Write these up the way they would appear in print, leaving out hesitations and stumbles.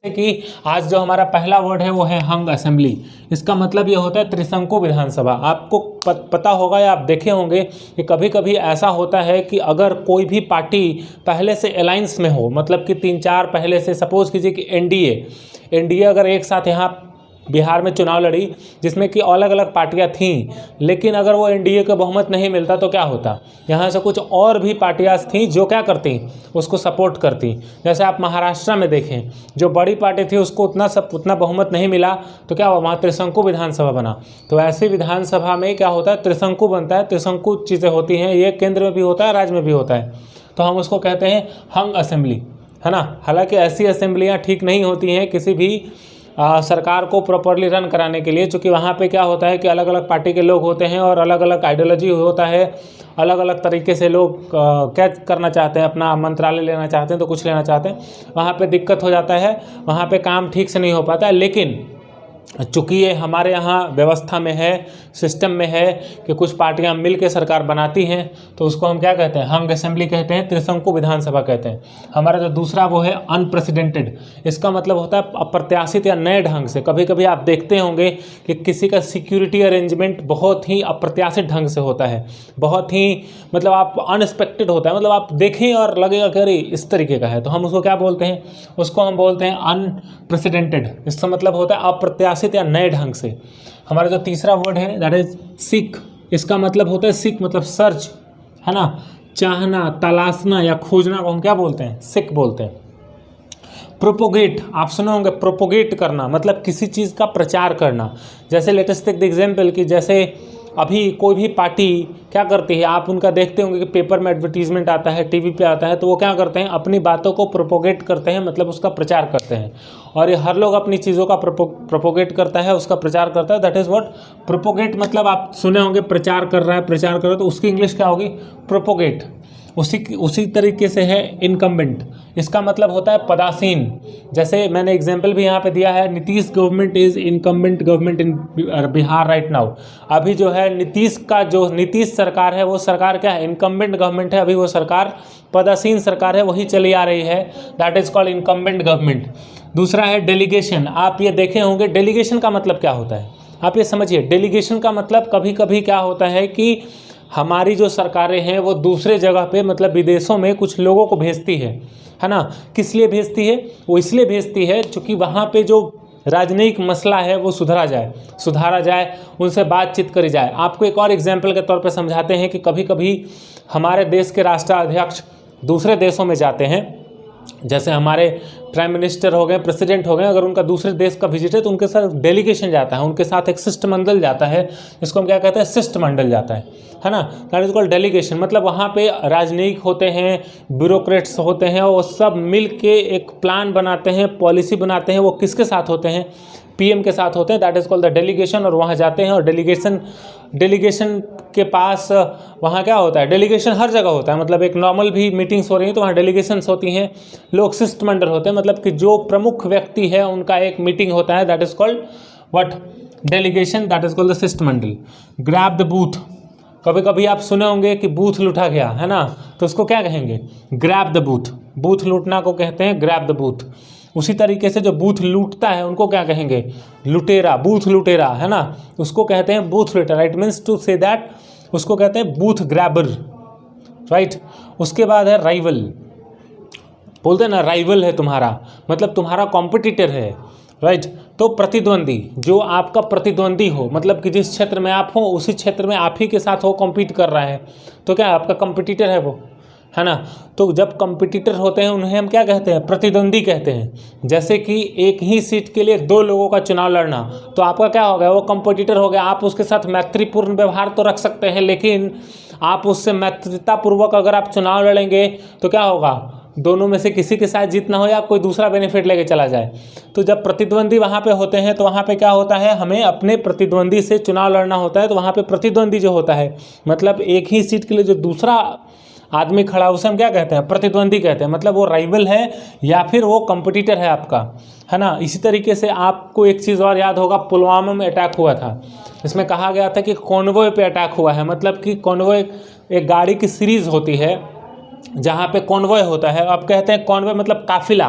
कि आज जो हमारा पहला वर्ड है वो है हंग असेंबली। इसका मतलब ये होता है त्रिशंकु विधानसभा। आपको पता होगा या आप देखे होंगे कि कभी कभी ऐसा होता है कि अगर कोई भी पार्टी पहले से अलायंस में हो, मतलब कि 3-4 पहले से, सपोज कीजिए कि एनडीए अगर एक साथ यहाँ बिहार में चुनाव लड़ी जिसमें कि अलग अलग पार्टियां थीं, लेकिन अगर वो एनडीए का बहुमत नहीं मिलता तो क्या होता, यहाँ से कुछ और भी पार्टियां थीं जो क्या करती, उसको सपोर्ट करती। जैसे आप महाराष्ट्र में देखें, जो बड़ी पार्टी थी उसको उतना बहुमत नहीं मिला तो क्या हुआ, वहाँ त्रिशंकु विधानसभा बना। तो ऐसी विधानसभा में क्या होता है, त्रिशंकु बनता है। त्रिशंकु चीज़ें होती हैं, ये केंद्र में भी होता है, राज्य में भी होता है, तो हम उसको कहते हैं हंग असेंबली, है ना। हालांकि ऐसी असेंबलियाँ ठीक नहीं होती हैं किसी भी सरकार को प्रॉपरली रन कराने के लिए, चूँकि वहाँ पे क्या होता है कि अलग अलग पार्टी के लोग होते हैं और अलग अलग आइडियोलॉजी होता है, अलग अलग तरीके से लोग क्या करना चाहते हैं, अपना मंत्रालय लेना चाहते हैं तो कुछ लेना चाहते हैं, वहाँ पे दिक्कत हो जाता है, वहाँ पे काम ठीक से नहीं हो पाता है। लेकिन चूँकि ये हमारे यहाँ व्यवस्था में है, सिस्टम में है कि कुछ पार्टियाँ मिल के सरकार बनाती हैं, तो उसको हम क्या कहते हैं, हंग असेंबली कहते हैं, त्रिशंकु विधानसभा कहते हैं। हमारा जो दूसरा वो है अनप्रेसिडेंटेड। इसका मतलब होता है अप्रत्याशित या नए ढंग से। कभी कभी आप देखते होंगे कि किसी का सिक्योरिटी अरेंजमेंट बहुत ही अप्रत्याशित ढंग से होता है, बहुत ही मतलब आप अनएक्सपेक्टेड होता है, मतलब आप देखें और लगेगा कि अरे इस तरीके का है, तो हम उसको क्या बोलते हैं, उसको हम बोलते हैं अनप्रेसिडेंटेड। इसका मतलब होता है अप्रत्याशित या नए ढंग से। हमारा जो तीसरा वर्ड है दैट इज सीक। इसका मतलब होता है सीक मतलब सर्च, है ना, चाहना, तलाशना या खोजना को हम क्या बोलते हैं, सीक बोलते हैं। प्रोपोगेट, आप सुने होंगे, प्रोपोगेट करना मतलब किसी चीज़ का प्रचार करना। जैसे लेटेस्ट टेक द एग्जाम्पल कि जैसे अभी कोई भी पार्टी क्या करती है, आप उनका देखते होंगे कि पेपर में एडवर्टीजमेंट आता है, टीवी पे आता है, तो वो क्या करते हैं, अपनी बातों को प्रोपोगेट करते हैं, मतलब उसका प्रचार करते हैं। और ये हर लोग अपनी चीज़ों का प्रोपोगेट करता है, उसका प्रचार करता है, दैट इज़ व्हाट प्रोपोगेट। मतलब आप सुने होंगे प्रचार कर रहा है, प्रचार कर रहा है, तो उसकी इंग्लिश क्या होगी, प्रोपोगेट। उसी तरीके से है इनकम्बेंट। इसका मतलब होता है पदासीन। जैसे मैंने एग्जाम्पल भी यहाँ पे दिया है, Nitish government is incumbent government in Bihar right now. अभी जो है नीतीश सरकार है, वो सरकार क्या है, इनकम्बेंट गवर्नमेंट है, अभी वो सरकार पदासीन सरकार है, वही चली आ रही है, that is called incumbent government. दूसरा है डेलीगेशन। आप ये देखे होंगे डेलीगेशन का मतलब क्या होता है, आप ये समझिए। डेलीगेशन का मतलब कभी कभी क्या होता है कि हमारी जो सरकारें हैं वो दूसरे जगह पे मतलब विदेशों में कुछ लोगों को भेजती है ना। किस लिए भेजती है, वो इसलिए भेजती है क्योंकि वहाँ पे जो राजनयिक मसला है वो सुधारा जाए, उनसे बातचीत करी जाए। आपको एक और एग्जाम्पल के तौर पे समझाते हैं कि कभी कभी हमारे देश के राष्ट्राध्यक्ष दूसरे देशों में जाते हैं, जैसे हमारे प्राइम मिनिस्टर हो गए, प्रेसिडेंट हो गए, अगर उनका दूसरे देश का विजिट है तो उनके साथ डेलीगेशन जाता है, उनके साथ एक शिष्टमंडल जाता है, जिसको हम क्या कहते हैं, शिष्टमंडल जाता है ना। That is called delegation. मतलब वहाँ पे राजनयिक होते हैं, ब्यूरोक्रेट्स होते हैं, वो सब मिल के एक प्लान बनाते हैं, पॉलिसी बनाते हैं। वो किसके साथ होते हैं, पीएम के साथ होते हैं, that is called the delegation. और वहाँ जाते हैं और डेलीगेशन के पास वहाँ क्या होता है, डेलीगेशन हर जगह होता है। मतलब एक नॉर्मल भी मीटिंग्स हो रही हैं तो वहाँ डेलीगेशंस होती हैं, लोग शिष्टमंडल होते हैं, मतलब कि जो प्रमुख व्यक्ति है उनका एक मीटिंग होता है, that is called what, delegation, that is called the शिष्टमंडल। Grab the booth. कभी कभी आप सुने होंगे कि बूथ लूटा गया, है ना, तो उसको क्या कहेंगे, ग्रैब द बूथ। बूथ लूटना को कहते हैं ग्रैब द बूथ। उसी तरीके से जो बूथ लूटता है उनको क्या कहेंगे, लुटेरा, बूथ लुटेरा, है ना, उसको कहते हैं बूथ लुटेरा। It means to say that, उसको कहते हैं बूथ ग्रैबर, राइट। उसके बाद है राइवल। बोलते हैं ना, राइवल है तुम्हारा, मतलब तुम्हारा कॉम्पिटिटर है, राइट। तो प्रतिद्वंदी, जो आपका प्रतिद्वंदी हो, मतलब कि जिस क्षेत्र में आप हो उसी क्षेत्र में आप ही के साथ वो कॉम्पीट कर रहा है, तो क्या आपका कॉम्पिटिटर है वो, है ना। तो जब कॉम्पिटिटर होते हैं उन्हें हम क्या कहते हैं, प्रतिद्वंदी कहते हैं। जैसे कि एक ही सीट के लिए 2 लोगों का चुनाव लड़ना, तो आपका क्या हो गया, वो कॉम्पिटिटर हो गया। आप उसके साथ मैत्रीपूर्ण व्यवहार तो रख सकते हैं, लेकिन आप उससे मैत्रीतापूर्वक अगर आप चुनाव लड़ेंगे तो क्या होगा, दोनों में से किसी के साथ जीतना हो या कोई दूसरा बेनिफिट लेके चला जाए। तो जब प्रतिद्वंदी वहाँ पे होते हैं तो वहाँ पे क्या होता है, हमें अपने प्रतिद्वंदी से चुनाव लड़ना होता है। तो वहाँ पे प्रतिद्वंदी जो होता है, मतलब एक ही सीट के लिए जो दूसरा आदमी खड़ा, उसे हम क्या कहते हैं, प्रतिद्वंदी कहते हैं। मतलब वो राइवल है या फिर वो कॉम्पिटिटर है आपका, है ना। इसी तरीके से आपको एक चीज़ और याद होगा, पुलवामा में अटैक हुआ था, इसमें कहा गया था कि कॉन्वॉय पे अटैक हुआ है। मतलब कि कॉन्वॉय एक गाड़ी की सीरीज़ होती है, जहाँ पे कॉन्वॉय होता है, आप कहते हैं कॉन्वॉय मतलब काफिला,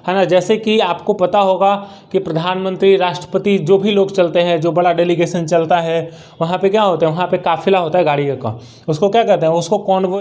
है ना। जैसे कि आपको पता होगा कि प्रधानमंत्री, राष्ट्रपति, जो भी लोग चलते हैं, जो बड़ा डेलीगेशन चलता है, वहाँ पे क्या होता है, वहाँ पे काफिला होता है गाड़ी का, उसको क्या कहते हैं, उसको कॉन्वॉय